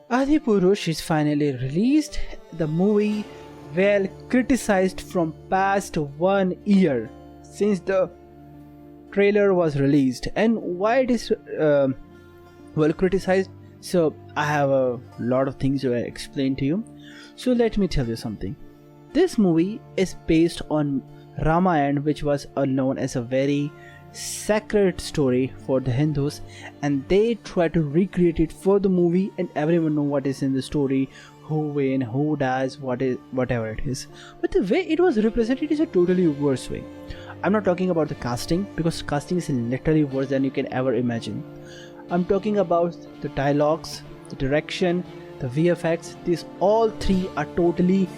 Adipurush is finally released. The movie well criticized from past 1 year since the trailer was released, and why it is well criticized. So I have a lot of things to explain to you. So let me tell you something. This movie is based on Ramayana, which was known as a very sacred story for the Hindus, and they try to recreate it for the movie, and everyone know what is in the story, who win, who dies, what is whatever it is. But the way it was represented is a totally worse way. I'm not talking about the casting, because casting is literally worse than you can ever imagine. I'm talking about the dialogues, the direction, the VFX. These all three are totally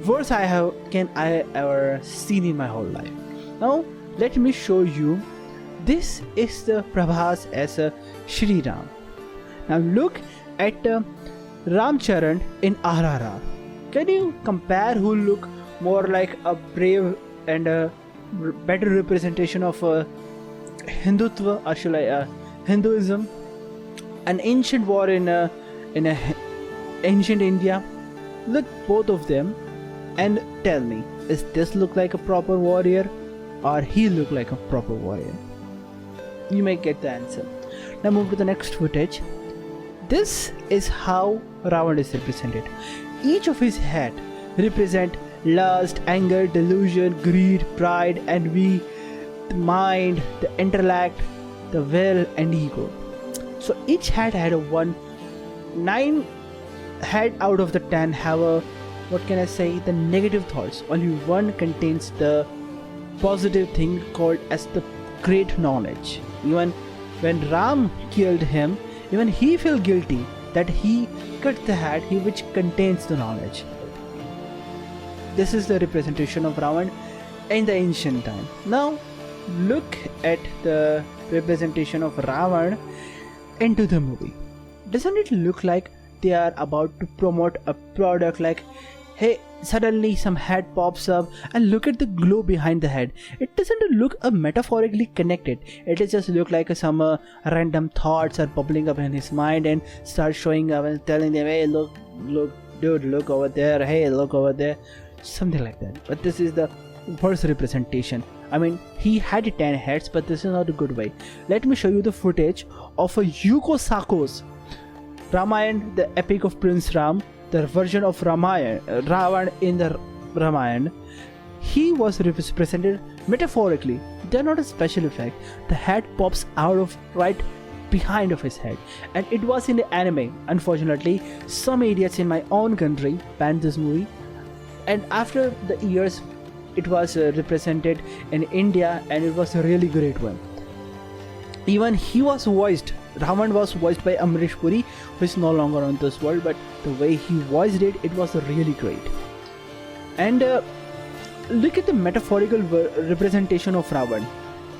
worse I ever seen in my whole life. Now let me show you. This is the Prabhas as a Shri Ram. Now look at Ramcharan in RRR. Can you compare who look more like a brave and a better representation of Hindutva, or should I Hinduism, an ancient war in a ancient India? Look both of them and tell me, is this look like a proper warrior or he look like a proper warrior? You may get the answer. Now move to the next footage. This is how Ravan is represented. Each of his head represent lust, anger, delusion, greed, pride, envy, the mind, the intellect, the will and ego. So each head had a 9 head out of the 10 have a, what can I say, the negative thoughts. Only one contains the positive thing called as the great knowledge. Even when Ram killed him, even he felt guilty that he cut the head which contains the knowledge. This is the representation of Ravan in the ancient time. Now look at the representation of Ravan into the movie. Doesn't it look like they are about to promote a product? Like, hey, suddenly some head pops up and look at the glow behind the head. It doesn't look metaphorically connected. It is just look like some random thoughts are bubbling up in his mind and start showing up and telling them, hey, look, dude, look over there, hey, look over there, something like that. But this is the worst representation. I mean, he had 10 heads, but this is not a good way. Let me show you the footage of a Yuko Sako's Ramayana, the epic of Prince Ram, the version of Ravan in the Ramayana. He was represented metaphorically. They're not a special effect. The head pops out of right behind of his head, and it was in the anime. Unfortunately, some idiots in my own country banned this movie, and after the years it was represented in India, and it was a really great one. Even Ravan was voiced by Amrish Puri, who is no longer on this world, but the way he voiced it, it was really great. And look at the metaphorical representation of Ravan.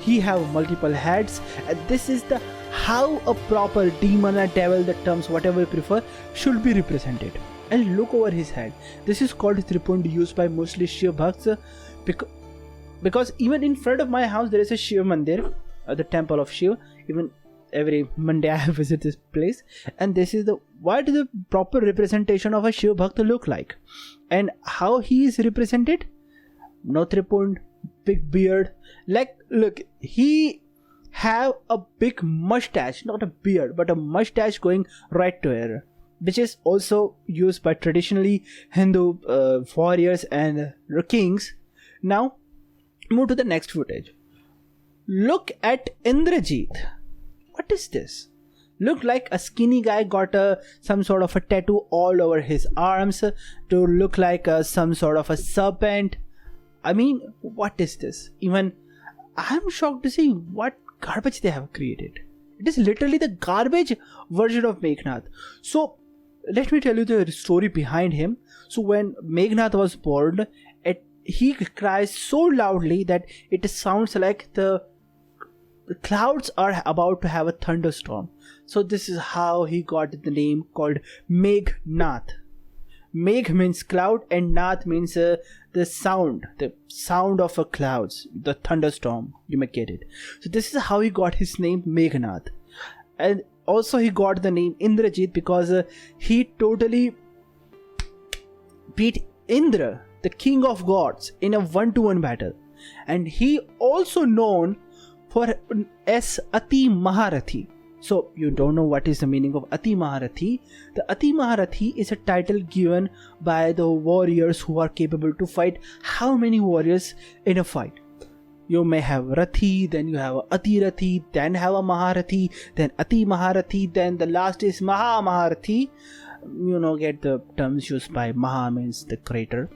He have multiple heads, and this is the how a proper demon or devil, the terms whatever you prefer, should be represented. And look over his head. This is called Tripund, used by mostly Shiva Bhakts, because even in front of my house there is a Shiva Mandir, the temple of Shiva. Even every Monday I visit this place, and this is what the proper representation of a Shiva Bhakta look like. And how he is represented? No Tripund, big beard. Like, look, he have a big mustache, not a beard, but a mustache going right to here, which is also used by traditionally Hindu warriors and kings. Now move to the next footage. Look at Indrajit. What is this? Look like a skinny guy got some sort of a tattoo all over his arms to look like some sort of a serpent. I mean, what is this? Even I'm shocked to see what garbage they have created. It is literally the garbage version of Meghnad. So let me tell you the story behind him. So when Meghnad was born, he cries so loudly that it sounds like the clouds are about to have a thunderstorm. So this is how he got the name called Meghnad. Megh means cloud, and Nath means the sound of a clouds, the thunderstorm. You may get it. So this is how he got his name Meghnad. And also he got the name Indrajit because he totally beat Indra, the king of gods, in a 1-to-1 battle. And he also known for as Ati Maharathi. So you don't know what is the meaning of Ati Maharathi. The Ati Maharathi is a title given by the warriors who are capable to fight how many warriors in a fight. You may have Rathi, then you have Ati Rathi, then have a Maharathi, then Ati Maharathi, then the last is Maha Maharathi. Get the terms used by Maha means the greater.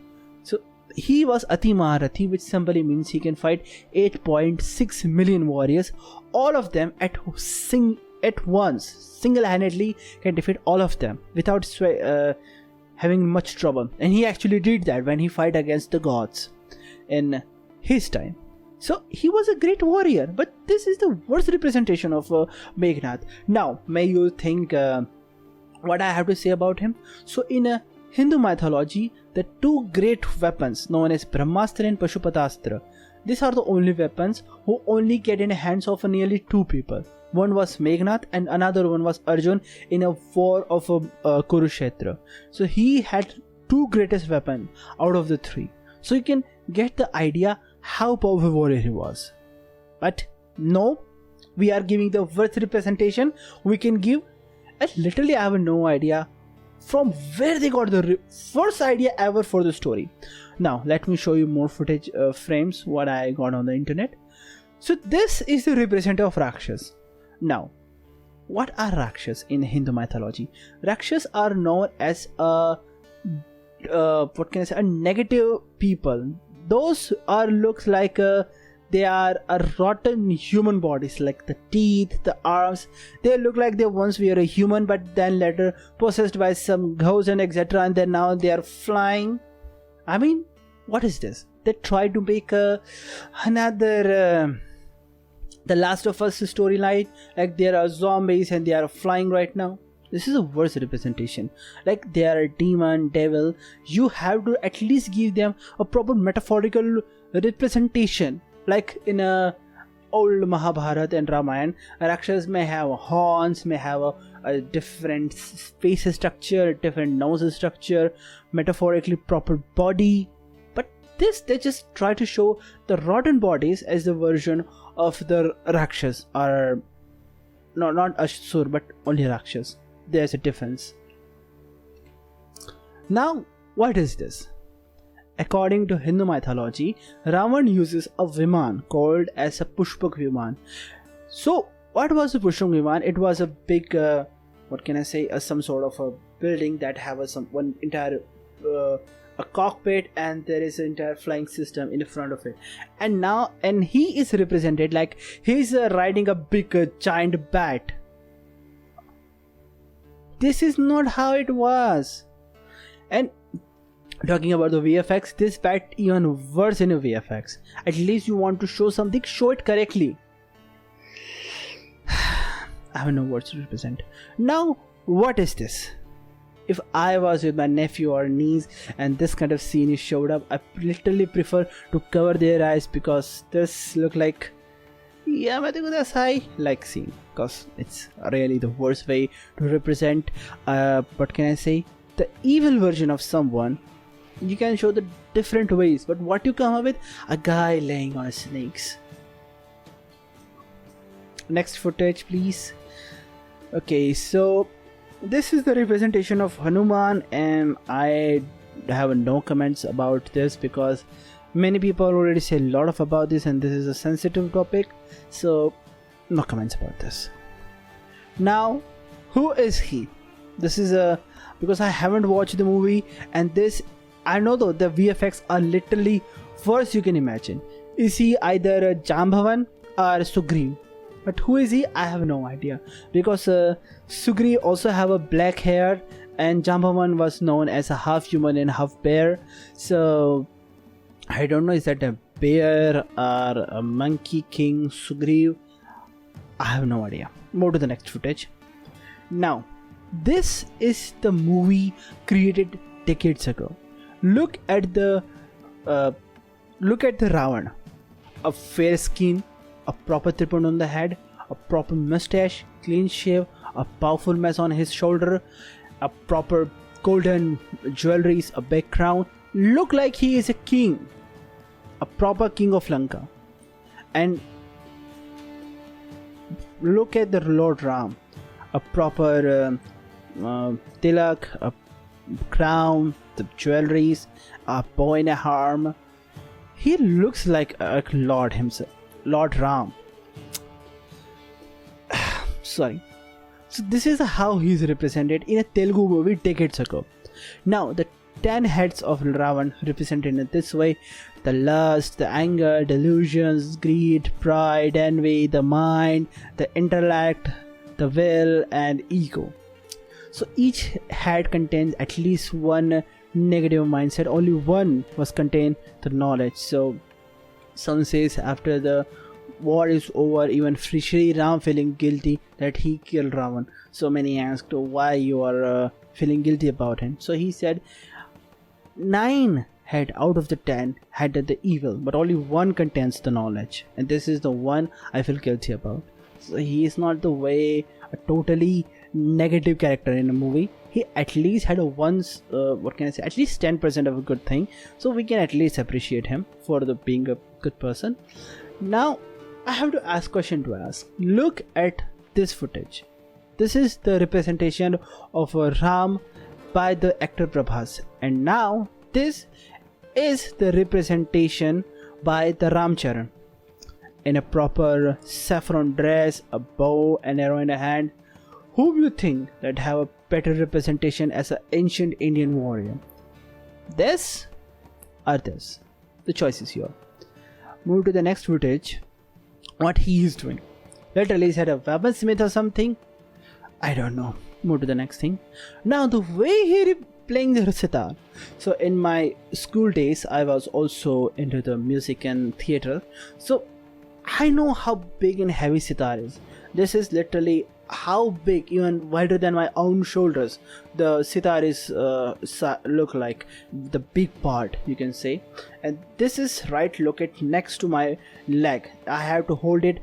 So he was Ati Maharathi, which simply means he can fight 8.6 million warriors, all of them at once, single-handedly can defeat all of them without having much trouble. And he actually did that when he fight against the gods in his time. So he was a great warrior, but this is the worst representation of Meghnad. Now, may you think what I have to say about him? So in Hindu mythology, the two great weapons known as Brahmastra and Pashupatastra, these are the only weapons who only get in the hands of nearly two people. One was Meghnad and another one was Arjun in a war of Kurukshetra. So he had two greatest weapons out of the three. So you can get the idea how powerful warrior he was. But no, we are giving the worst representation we can give. And literally I have no idea from where they got the first idea ever for the story. Now let me show you more footage frames what I got on the internet. So this is the representative of Rakshas. Now what are Rakshas in Hindu mythology? Rakshas are known as a negative people. Those are looks like they are a rotten human bodies, like the teeth, the arms. They look like they once were a human, but then later possessed by some ghosts and etc. And then now they are flying. I mean, what is this? They try to make another The Last of Us storyline, like there are zombies and they are flying right now. This is a worse representation. Like they are a demon, devil. You have to at least give them a proper metaphorical representation. Like in a old Mahabharata and Ramayana, Rakshas may have horns, may have a different face structure, different nose structure, metaphorically proper body. But this, they just try to show the rotten bodies as the version of the Rakshas. Or no, not Asur, but only Rakshas. There's a difference. Now, what is this? According to Hindu mythology, Ravan uses a Viman called as a Pushpak Viman. So, what was a Pushpak Viman? It was a big, some sort of a building that have one entire a cockpit, and there is an entire flying system in front of it. And he is represented like he's riding a big giant bat. This is not how it was. And talking about the VFX, this bat even worse in a VFX. At least you want to show something, show it correctly. I have no words to represent. Now, what is this? If I was with my nephew or niece and this kind of scene is showed up, I literally prefer to cover their eyes, because this look like like scene, because it's really the worst way to represent the evil version of someone. You can show the different ways, but what you come up with, a guy laying on snakes. Next footage please. Okay, so this is the representation of Hanuman, and I have no comments about this because many people already say a lot about this, and this is a sensitive topic, so no comments about this. Now, who is he? This is because I haven't watched the movie, and this, I know though the VFX are literally worse you can imagine. Is he either a Jambhavan or Sugriv? But who is he? I have no idea, because Sugriv also have a black hair, and Jambhavan was known as a half human and half bear. So I don't know, is that a bear or a monkey king Sugriv? I have no idea. More to the next footage. Now, this is the movie created decades ago. Look at the Ravan. A fair skin, a proper tripod on the head, a proper mustache, clean shave, a powerful mace on his shoulder, a proper golden jewelries, a big crown. Look like he is a king, a proper king of Lanka. And look at the Lord Ram, a proper tilak, a crown, the jewelries, a bow and a arm. He looks like a lord himself, Lord Ram. Sorry. So this is how he is represented in a Telugu movie decades ago. Now the 10 heads of Ravan represented in this way: the lust, the anger, delusions, greed, pride, envy, the mind, the intellect, the will, and ego. So each head contains at least one negative mindset. Only one was contained the knowledge. So some says after the war is over, even Sri Ram feeling guilty that he killed Ravan. So many asked why you are feeling guilty about him. So he said 9 head out of the 10 had the evil, but only one contains the knowledge, and this is the one I feel guilty about. So he is not the way a totally negative character in a movie. He at least had a once what can I say, at least 10% of a good thing, so we can at least appreciate him for the being a good person. Now I have to ask question to ask. Look at this footage. This is the representation of Ram by the actor Prabhas, and now this is the representation by the Ramcharan in a proper saffron dress, a bow and arrow in a hand. Who do you think that have a better representation as an ancient Indian warrior? This or this? The choice is yours. Move to the next footage. What he is doing. Literally he's had a weaponsmith or something. I don't know. Move to the next thing. Now the way he playing the sitar. So in my school days I was also into the music and theater. So I know how big and heavy sitar is. This is literally how big, even wider than my own shoulders. The sitar is look like the big part, you can say. And this is right located next to my leg. I have to hold it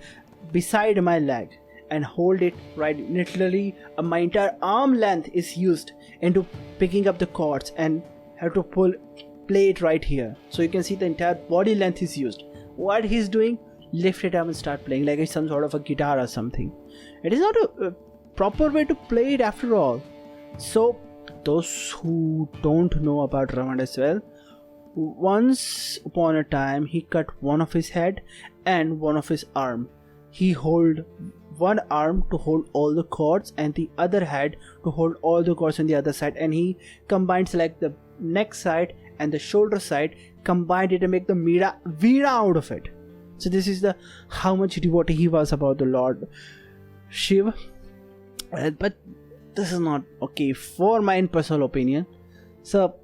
beside my leg and hold it right, literally my entire arm length is used into picking up the chords and have to play it right here. So you can see the entire body length is used. What he's doing, lift it up and start playing like it's some sort of a guitar or something. It is not a proper way to play it after all. So those who don't know about Ravan as well, once upon a time he cut one of his head and one of his arm. He hold one arm to hold all the chords and the other head to hold all the chords on the other side, and he combines like the neck side and the shoulder side, combined it and make the Veera out of it. So this is the how much devotee he was about the Lord Shiva. But this is not okay for my personal opinion. So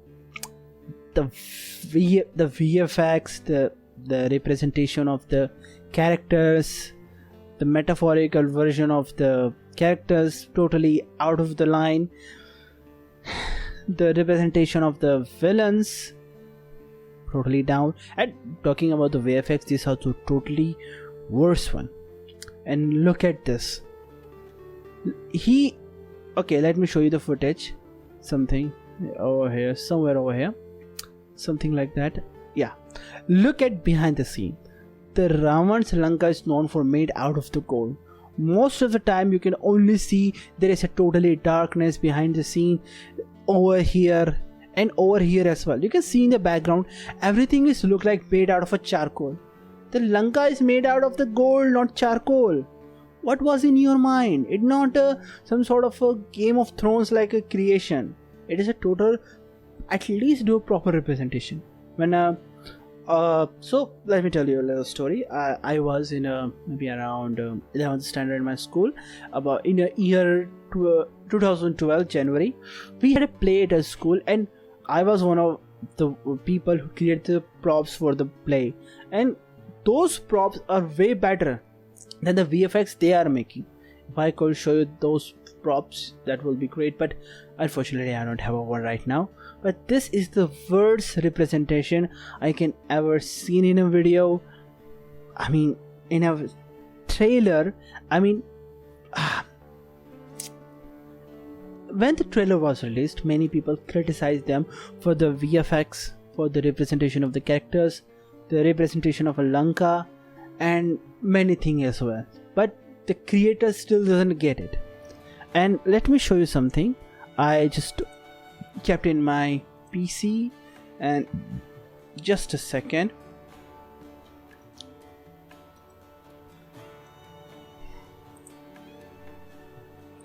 the VFX, the representation of the characters, the metaphorical version of the characters totally out of the line. The representation of the villains totally down. And talking about the VFX, this is also totally worse one. And look at this. Okay, let me show you the footage. Something over here, somewhere over here, something like that. Yeah, look at behind the scene. The Ravan's Lanka is known for made out of the gold. Most of the time you can only see there is a totally darkness behind the scene over here and over here as well. You can see in the background everything is look like made out of a charcoal. The Lanka is made out of the gold, not charcoal. What was in your mind? It's not some sort of a Game of Thrones like a creation. It is a total, at least do a proper representation. When so let me tell you a little story. I was in maybe around 11th standard in my school. About in a year 2012 January, we had a play at a school, and I was one of the people who created the props for the play, and those props are way better than the VFX they are making. If I could show you those props, that will be great, but unfortunately I don't have one right now. But this is the worst representation I can ever seen in a video. I mean, in a trailer. I mean, when the trailer was released, many people criticized them for the VFX, for the representation of the characters, the representation of a Lanka, and many things as well. But the creator still doesn't get it. And let me show you something. I just kept in my PC, and just a second.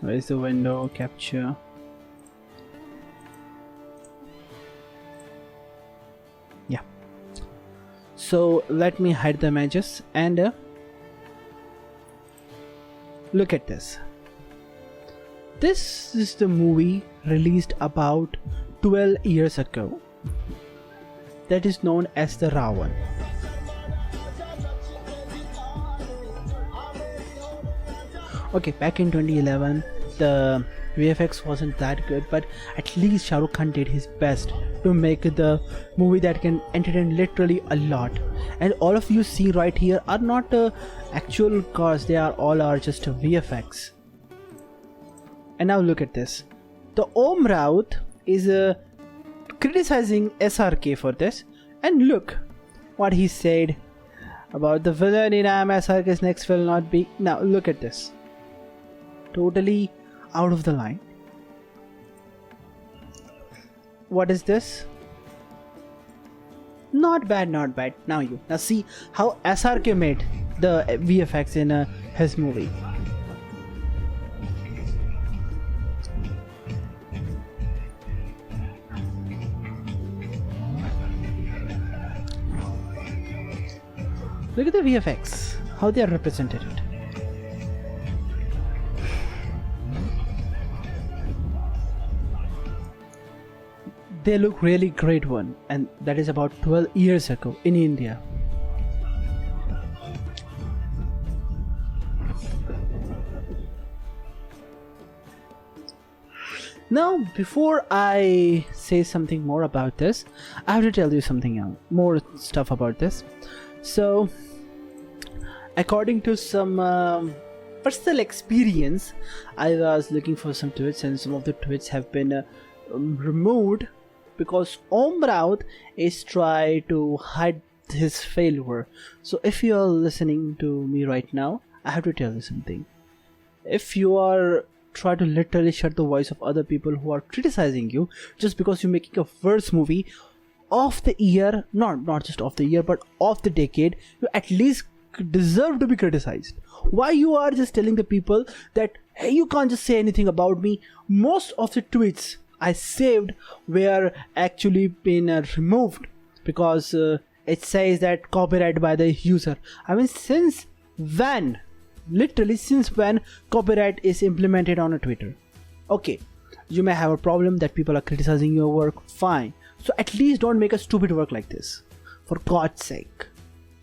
Where is the window capture? Yeah. So let me hide the images and look at this. This is the movie released about 12 years ago. That is known as the Ravan. Okay, back in 2011, the VFX wasn't that good, but at least Shah Rukh Khan did his best to make the movie that can entertain literally a lot. And all of you see right here are not actual cars; they are just VFX. And now look at this. The Om Raut is criticizing SRK for this, and look what he said about the villain in SRK's next will not be. Now look at this. Totally out of the line. What is this? Not bad, not bad. Now see how SRK made the VFX in his movie. Look at the VFX, how they are represented it. They look really great one, and that is about 12 years ago in India. Now, before I say something more about this, I have to tell you something else, more stuff about this. So, according to some personal experience, I was looking for some tweets, and some of the tweets have been removed because Om Raut is trying to hide his failure. So if you are listening to me right now, I have to tell you something. If you are trying to literally shut the voice of other people who are criticizing you just because you're making a first movie of the year, not just of the year but of the decade, you at least deserve to be criticized. Why you are just telling the people that, hey, you can't just say anything about me? Most of the tweets I saved were actually been removed because it says that copyright by the user. I mean, since when? Literally since when copyright is implemented on a Twitter? Okay, you may have a problem that people are criticizing your work, fine. So at least don't make a stupid work like this, for God's sake.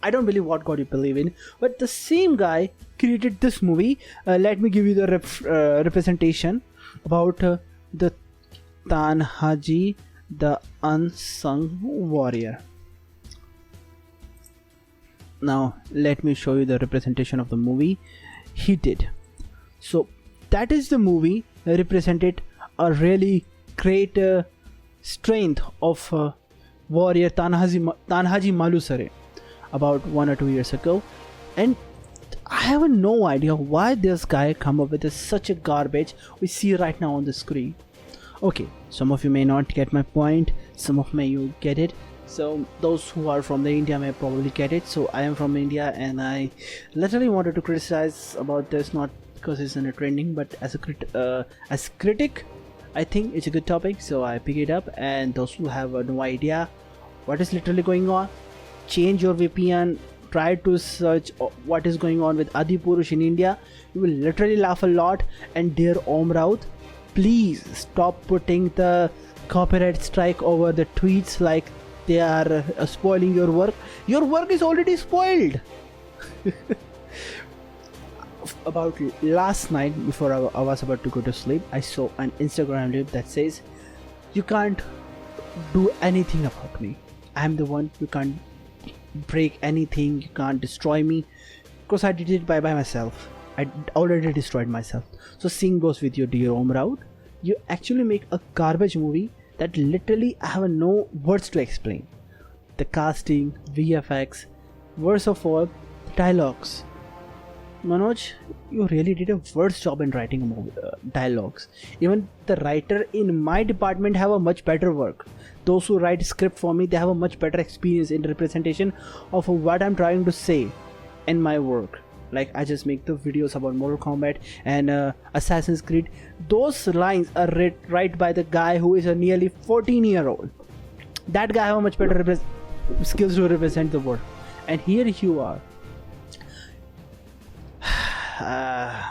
I don't believe what God you believe in, but the same guy created this movie. Let me give you the representation about the Tanhaji, the unsung warrior. Now let me show you the representation of the movie he did. So that is the movie represented a really great strength of warrior Tanhaji Malusare about 1 or 2 years ago, and I have no idea why this guy come up with such a garbage we see right now on the screen. Okay, some of you may not get my point, some of you get it. So those who are from the India may probably get it. So I am from India, and I literally wanted to criticize about this, not because it's in a trending, but as a critic, I think it's a good topic, so I pick it up. And those who have no idea what is literally going on, change your VPN, try to search what is going on with Adipurush in India. You will literally laugh a lot. And dear Om Raut, please stop putting the copyright strike over the tweets like they are spoiling your work. Your work is already spoiled. About last night, before I was about to go to sleep, I saw an Instagram reel that says, you can't do anything about me. I'm the one. You can't break anything, you can't destroy me, because I did it by myself. I already destroyed myself. So same goes with your dear Om Raut. You actually make a garbage movie that literally I have no words to explain. The casting, VFX, worst of all, the dialogues. Manoj, you really did a worse job in writing a movie, dialogues. Even the writer in my department have a much better work. Those who write script for me, they have a much better experience in representation of what I'm trying to say in my work. Like I just make the videos about Mortal Kombat and Assassin's Creed. Those lines are read by the guy who is a nearly 14-year-old. That guy have a much better skills to represent the world. And here you are.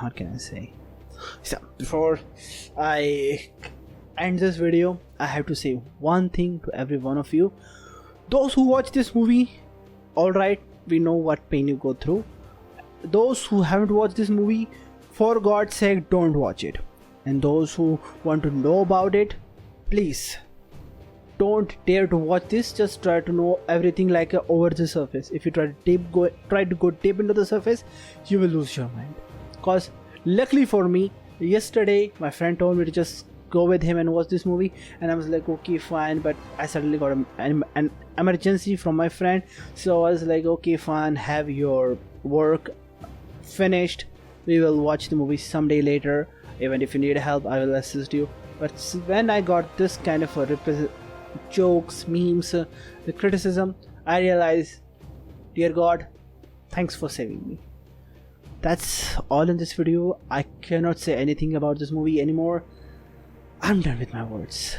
What can I say? So before I end this video, I have to say one thing to every one of you. Those who watch this movie, alright, we know what pain you go through. Those who haven't watched this movie, for God's sake, don't watch it. And those who want to know about it, please don't dare to watch this. Just try to know everything like over the surface. If you try to go deep into the surface, you will lose your mind. Cause luckily for me, yesterday my friend told me to just go with him and watch this movie, and I was like, okay, fine. But I suddenly got an emergency from my friend, so I was like, okay, fine, have your work finished, we will watch the movie someday later. Even if you need help, I will assist you. But when I got this kind of a jokes, memes, the criticism, I realized, dear God, thanks for saving me. That's all in this video. I cannot say anything about this movie anymore. I'm done with my words.